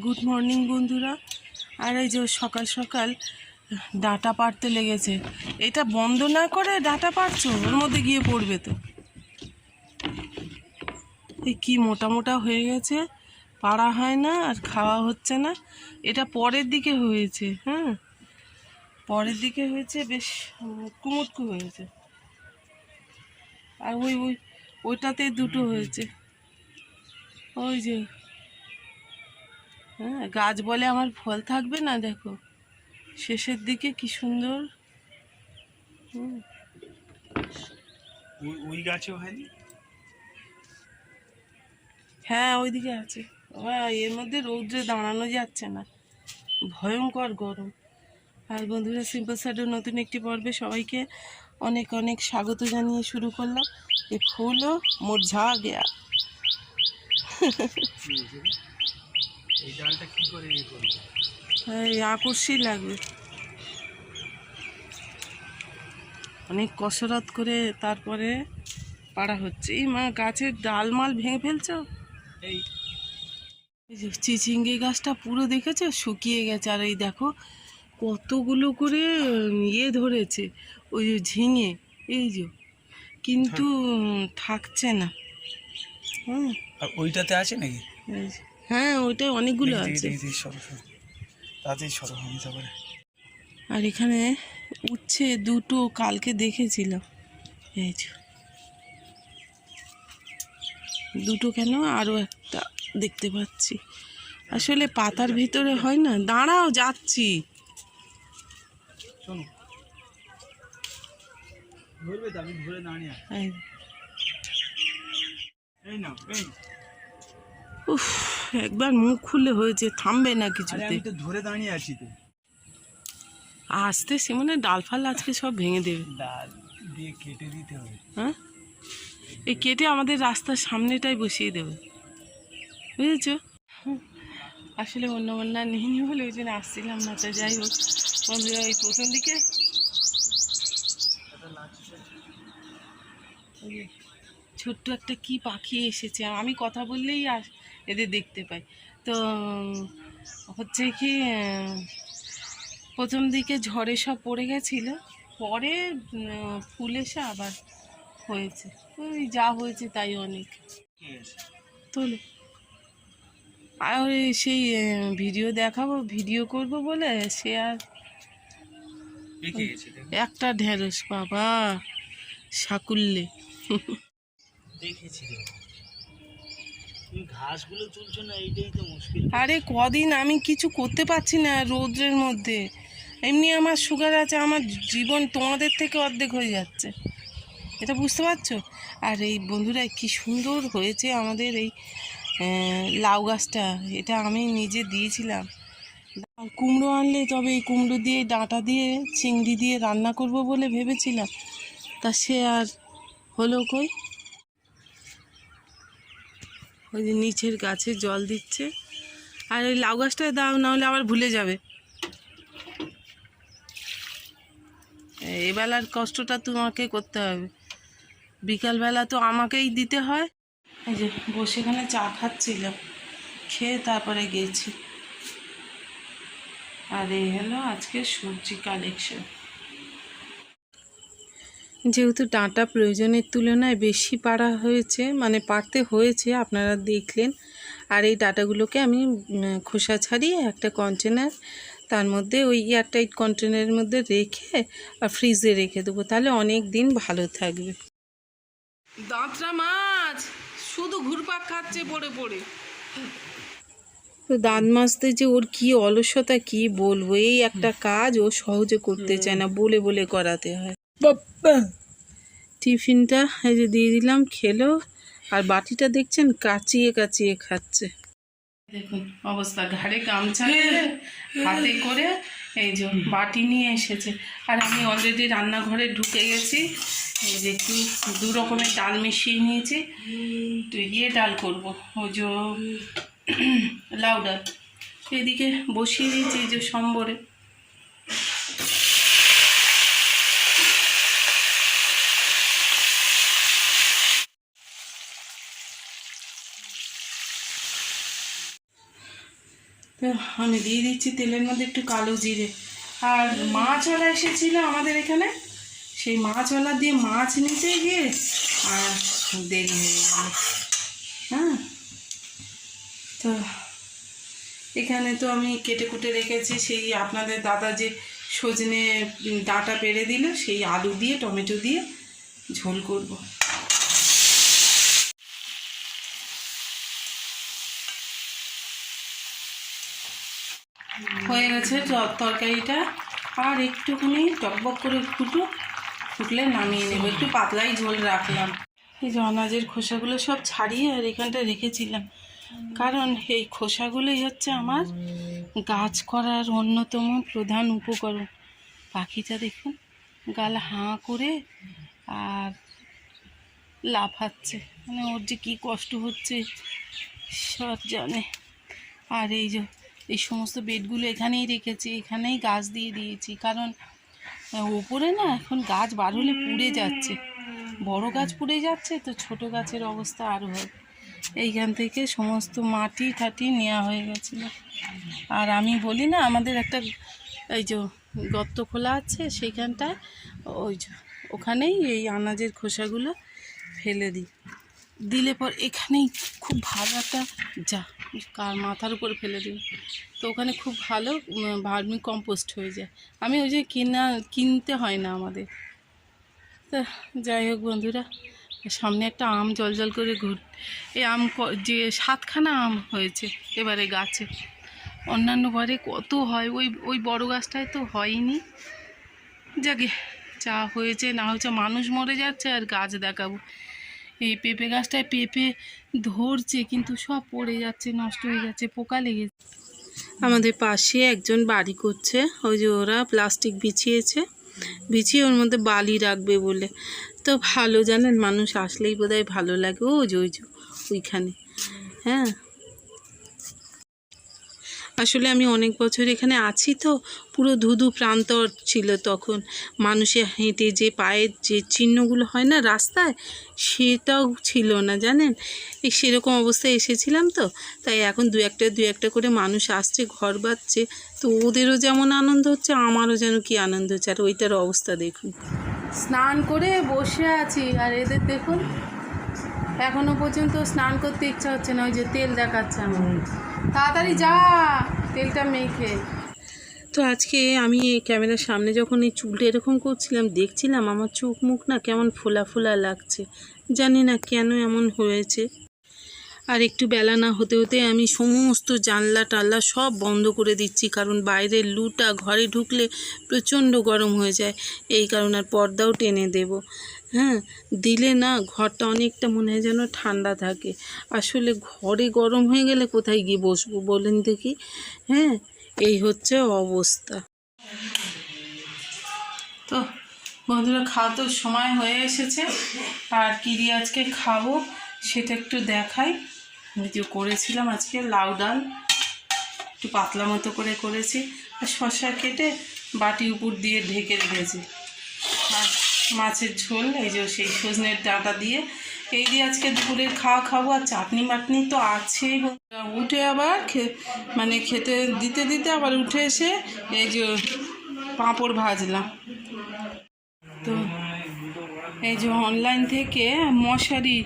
Good morning বন্ধুরা। আর এই যে সকাল সকাল ডাঁটা পাড়তে লেগেছে। এটা বন্ধ না করে ডাঁটা পাড়ছো, ওর মধ্যে গিয়ে পড়বে তো। এই কি মোটা মোটা হয়ে গেছে, পাড়া হয় না আর খাওয়া হচ্ছে না। এটা পরের দিকে হয়েছে, হ্যাঁ পরের দিকে হয়েছে, বেশ কুমুটকু হয়েছে। আর ওই ওই ওইটাতে দুটো হয়েছে, ওই যে। হ্যাঁ, গাছ বলে আমার ফল থাকবে না, দেখো শেষের দিকে কি সুন্দর। ওই গাছেও হয়নি। হ্যাঁ ওইদিকে আছে। এর মধ্যে রৌদ্রে দাঁড়ানো যাচ্ছে না, ভয়ঙ্কর গরম। আর বন্ধুরা, সিম্পল স্যাডের নতুন একটি পর্বে সবাইকে অনেক অনেক স্বাগত জানিয়ে শুরু করলাম। এ ফুলও মুরঝা গেয়া। এই ডালটা কি করে ইয়ে করবে? এই আকর্ষই লাগবে, অনেক কসরত করে তারপরে পাড়া হচ্ছে। এই মা, গাছের ডালমাল ভেঙে ফেলছো। এই যে চিচিঙ্গি গাছটা পুরো দেখেছো শুকিয়ে গেছে। আর এই দেখো কতগুলো করে ইয়ে ধরেছে, ওই যে ঝিঙে, এই যে, কিন্তু থাকছে না। হ্যাঁ আর ওইটাতে আছে নাকি? হ্যাঁ ওইটাই অনেকগুলো আছে। তাতেই সরো আমি তারপরে। আর এখানে উচ্ছে দুটো কালকে দেখেছিলাম, এই যে দুটো, কেন আরও একটা দেখতে পাচ্ছি। আসলে পাতার ভিতরে হয় না। দাঁড়াও, যাচ্ছি। শোনো, ধরবে তো, আমি ধরে দাঁড়িয়ে। এই না, এই উফ, একবার মুখ খুলে হয়েছে, থামবে না কিছুতে। আমি তো ধরে দাঁড়িয়ে আছি তো। আসতে সিমনে ডাল ফাল আজকে সব ভেঙে দেবে। ডাল দিয়ে কেটে দিতে হবে। হ্যাঁ, এই কেটে আমাদের রাস্তার সামনেটাই বসিয়ে দেবে, বুঝেছো? আসলে অন্য অন্য নেই বলে ওই জন্য আসছিলাম না। তো যাই হোক বন্ধুরা, ওই প্রথম দিকে ছোট্ট একটা কি পাখি এসেছে, আমি কথা বললেই আর এদের দেখতে পাই। তো হচ্ছে কি, প্রথম দিকে ঝড়ে সব পড়ে গেছিল, পরে ফুল এসে আবার হয়েছে। ওই যা হয়েছে তাই অনেক। তোলো। আর ওই সেই ভিডিও দেখাবো, ভিডিও করব বলে সে আর একটা ঢেঁড়স, বাবা সাকুল্যে। দেখেছি, তুমি ঘাসগুলো তুলছো না, এইটাই তো মুশকিল। আরে কদিন আমি কিছু করতে পারছি না রৌদ্রের মধ্যে। এমনি আমার সুগার আছে, আমার জীবন তোমাদের থেকে অর্ধেক হয়ে যাচ্ছে, এটা বুঝতে পারছো? আর এই বন্ধুরা, কি সুন্দর হয়েছে আমাদের এই লাউ গাছটা। এটা আমি নিজে দিয়েছিলাম। কুমড়ো আনলে তবে এই কুমড়ো দিয়ে ডাঁটা দিয়ে চিংড়ি দিয়ে রান্না করব বলে ভেবেছিলাম, তা সে আর হলো কই। ওই যে নিচের গাছে জল দিচ্ছে। আর ওই লাউ গাছটায় দাও, নাহলে আবার ভুলে যাবে। এবেলার কষ্টটা তোমাকে করতে হবে, বিকালবেলা তো আমাকেই দিতে হয়। এই যে বসে এখানে চা খাচ্ছিলাম, খেয়ে তারপরে গেছি। আর এই হলো আজকে সবজি কালেকশন। যেহেতু ডাঁটা প্রয়োজনের তুলনায় বেশি পাড়া হয়েছে, মানে পাড়তে হয়েছে, আপনারা দেখলেন। আর এই ডাঁটাগুলোকে আমি খোসা ছাড়িয়ে একটা কন্টেনার, তার মধ্যে ওই এয়ারটাইট কন্টেনারের মধ্যে রেখে আর ফ্রিজে রেখে দেবো, তাহলে অনেক দিন ভালো থাকবে। দাঁতরা মাছ শুধু ঘুরপাক খাচ্ছে পড়ে পড়ে। তো দাঁত মাজতে যে ওর কি অলসতা, কি বলবো। এই একটা কাজ ও সহজে করতে চায় না, বলে বলে করাতে হয়। টিফিনটা এই যে দিয়ে দিলাম, খেলো। আর বাটিটা দেখছেন কাচিয়ে কাচিয়ে খাচ্ছে। দেখুন অবস্থা, ঘাড়ে গামছা হাতে করে এই যে বাটি নিয়ে এসেছে। আর আমি অলরেডি রান্নাঘরে ঢুকে গেছি। এই যে একটু দু রকমের ডাল মিশিয়ে নিয়েছি। তো ইয়ে ডাল করবো, ওই যে লাউ ডাল। এদিকে বসিয়ে দিয়েছি এই যে সম্বরে। আমি দিয়ে দিচ্ছি তেলের মধ্যে একটু কালো জিরে। আর মাছওয়ালা এসেছিল আমাদের এখানে, সেই মাছওয়ালা দিয়ে মাছ নিতে গিয়ে আর দেরি হয়ে গেল। হ্যাঁ, তো এখানে তো আমি কেটে কুটে রেখেছি সেই আপনাদের দাদা যে সজনে ডাঁটা পেড়ে দিল, সেই আলু দিয়ে টমেটো দিয়ে ঝোল করব। হয়ে গেছে তরকারিটা, আর একটুখানি টকবক করে ফুটলে নামিয়ে নেব। একটু পাতলাই ঝোল রাখলাম। এই যে অনাজের খোসাগুলো সব ছাড়িয়ে আর এখানটা রেখেছিলাম, কারণ এই খোসাগুলোই হচ্ছে আমার গাছ করার অন্যতম প্রধান উপকরণ। পাখিটা দেখুন গাল হাঁ করে আর লাফাচ্ছে, মানে ওর যে কী কষ্ট হচ্ছে সব জানে। আর এই সমস্ত বেডগুলো এখানেই রেখেছি, এখানেই গাছ দিয়ে দিয়েছি, কারণ ওপরে না এখন গাছ বার হলে পুড়ে যাচ্ছে, বড় গাছ পুড়ে যাচ্ছে, তো ছোট গাছের অবস্থা আরও হবে। এইখান থেকে সমস্ত মাটি ঠাটি নেওয়া হয়ে গেছিলো। আর আমি বলি না, আমাদের একটা এই যে গর্ত খোলা আছে, সেইখানটায় ওখানেই এই আনাজের খোসাগুলো ফেলে দিলে পর এখানেই খুব ভালো একটা কার মাথার উপর ফেলে দিই, তো ওখানে খুব ভালো ভার্মি কম্পোস্ট হয়ে যায়। আমি ওই যে কিনতে হয় না আমাদের। তা যাই হোক বন্ধুরা, সামনে একটা আম জল করে এই আম যে 7খানা আম হয়েছে এবারে গাছে। অন্যান্য বারে কত হয়, ওই বড় গাছটায় তো হয়নি। যাকে যা হয়েছে না হয়েছে, মানুষ মরে যাচ্ছে আর গাছ দেখাবো। এই পেঁপে গাছটায় পেঁপে ধরছে কিন্তু সব পড়ে যাচ্ছে, নষ্ট হয়ে যাচ্ছে, পোকা লেগেছে। আমাদের পাশে একজন বাড়ি করছে, ওই যে ওরা প্লাস্টিক বিছিয়ে ওর মধ্যে বালি রাখবে বলে। তো ভালো জানেন, মানুষ আসলেই বোধহয় ভালো লাগে। ওইখানে হ্যাঁ, আসলে আমি অনেক বছর এখানে আছি, তো পুরো ধুধু প্রান্তর ছিল তখন। মানুষের হেঁটে যে পায়ের যে চিহ্নগুলো হয় না রাস্তায়, সেটাও ছিল না জানেন। সেরকম অবস্থায় এসেছিলাম, তো তাই এখন দু একটা করে মানুষ আসছে, ঘর বাঁধছে, তো ওদেরও যেমন আনন্দ হচ্ছে, আমারও যেন কি আনন্দ হচ্ছে। আর ওইটার অবস্থা দেখুন, স্নান করে বসে আছি আর এদের দেখুন এখনো পর্যন্ত স্নান করতে ইচ্ছা হচ্ছে না। ওই যে তেল দেখাচ্ছে আমার, তাড়াতাড়ি যা তেলটা মেখে। তো আজকে আমি এই ক্যামেরার সামনে যখন এই চুলটা এরকম করছিলাম, দেখছিলাম আমার চোখ মুখ না কেমন ফোলা ফোলা লাগছে, জানি না কেন এমন হয়েছে। আর একটু বেলা না হতে হতে আমি সমস্ত জানলা টাল্লা সব বন্ধ করে দিচ্ছি, কারণ বাইরের লুটা ঘরে ঢুকলে প্রচণ্ড গরম হয়ে যায়। এই কারণে আর পর্দাও টেনে দেব। হ্যাঁ, দিলে না ঘরটা অনেকটা মনে হয় যেন ঠান্ডা থাকে। আসলে ঘরে গরম হয়ে গেলে কোথায় গিয়ে বসবো বলেন দেখি। হ্যাঁ, এই হচ্ছে অবস্থা। তো বন্ধুরা, খাওয়া তো সময় হয়ে এসেছে, আর কী দিয়ে আজকে খাবো সেটা একটু দেখাই। ভিডিও করেছিলাম আজকে লাউ ডাল, একটু পাতলা মতো করে করেছি, আর শসা কেটে বাটি উপর দিয়ে ঢেকে রেখেছি, আর মাছের ঝোল এই যে সেই সজনের ডাঁটা দিয়ে, এই দিয়ে আজকে দুপুরের খাওয়া খাবো। আর চাটনি মাটনি তো আছেই। উঠে আবার খেতে দিতে আবার উঠে এসে এই যে পাঁপড় ভাজলাম। তো এই যে অনলাইন থেকে মশারি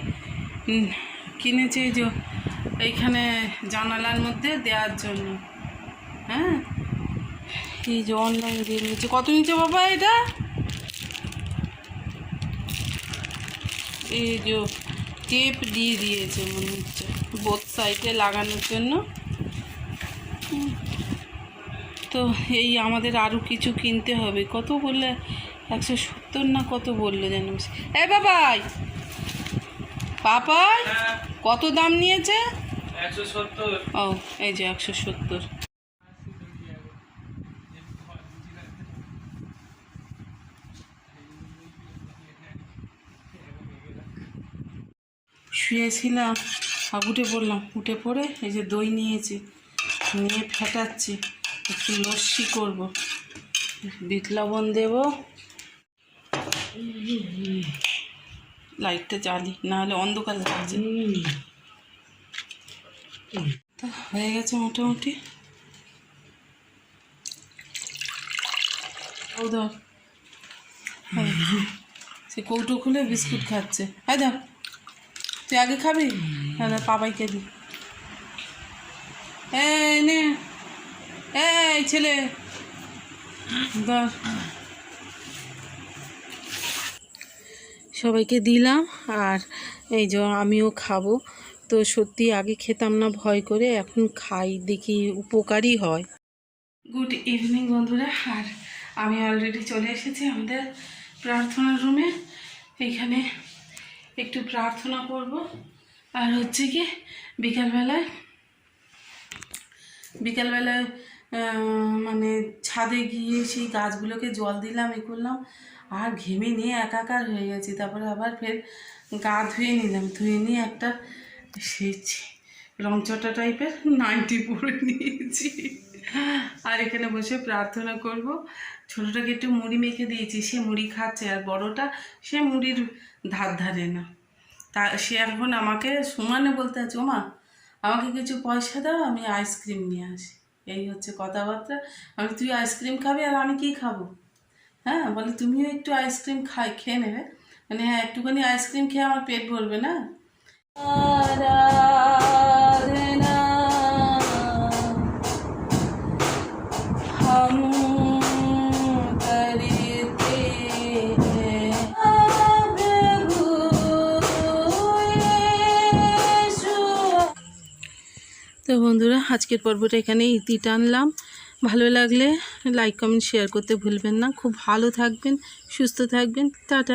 কিনেছে, এই যে এইখানে জানালার মধ্যে দেওয়ার জন্য। হ্যাঁ, এই যে অনলাইন দিয়ে নিয়েছে। কত নিচে বাবা এটা? এই যে টেপ দিয়ে দিয়েছে মনে হচ্ছে বোথ সাইডে লাগানোর জন্য। তো এই আমাদের আরও কিছু কিনতে হবে। কত বললে? 170 না কত বললো যেন। এই বাবাই পাপাই কত দাম নিয়েছে? 170। ও, এই যে 170। শুয়েছিলাম আর উঠে পড়লাম, উঠে পড়ে এই যে দই নিয়েছি, নিয়ে ফেটাচ্ছি, একটু লস্যি করব, বিট লবণ দেব। লাইটটা জ্বালি, নাহলে অন্ধকার লাগছে। তা হয়ে গেছে মোটামুটি। ও ধর সে কৌটো খুলে বিস্কুট খাচ্ছে। হ্যাঁ ধর, তুই আগে খাবি? হ্যাঁ না, পাপাইকে দি। এই নে, এই ছেলে ধর। সবাইকে দিলাম আর এই যে আমিও খাবো। তো সত্যি আগে খেতাম না ভয় করে, এখন খাই, দেখি উপকারী হয়। গুড ইভিনিং বন্ধুরা, আর আমি অলরেডি চলে এসেছি আমাদের প্রার্থনা রুমে। এখানে একটু প্রার্থনা করব আর হচ্ছে কি বিকালবেলায় মানে ছাদে গিয়ে সেই গাছগুলোকে জল দিলাম, এ করলাম, আর ঘেমে নিয়ে একাকার হয়ে গেছি। তারপরে আবার ফের গা ধুয়ে নিলাম, ধুয়ে নিয়ে একটা সেছি রংচটা টাইপের নাইটি পরে নিয়েছি, আর এখানে বসে প্রার্থনা করব। ছোটোটাকে একটু মুড়ি মেখে দিয়েছি, সে মুড়ি খাচ্ছে, আর বড়টা সে মুড়ির ধার ধারে না। তা সে এখন আমাকে সমানে বলতে আছে, ওমা আমাকে কিছু পয়সা দাও, আমি আইসক্রিম নিয়ে আসি। এই হচ্ছে কথাবার্তা। আমি, তুই আইসক্রিম খাবি আর আমি কি খাবো? হ্যাঁ, বলে তুমিও একটু আইসক্রিম খেয়ে নেবে। মানে হ্যাঁ, একটুখানি আইসক্রিম খেয়ে আমার পেট ভরবে না। আরাধনা हम करते हैं प्रभु यीशु। তো বন্ধুরা, আজকের পর্বটা এখানে ইতি টানলাম। ভালো লাগলে লাইক কমেন্ট শেয়ার করতে ভুলবেন না। খুব ভালো থাকবেন, সুস্থ থাকবেন। টাটা।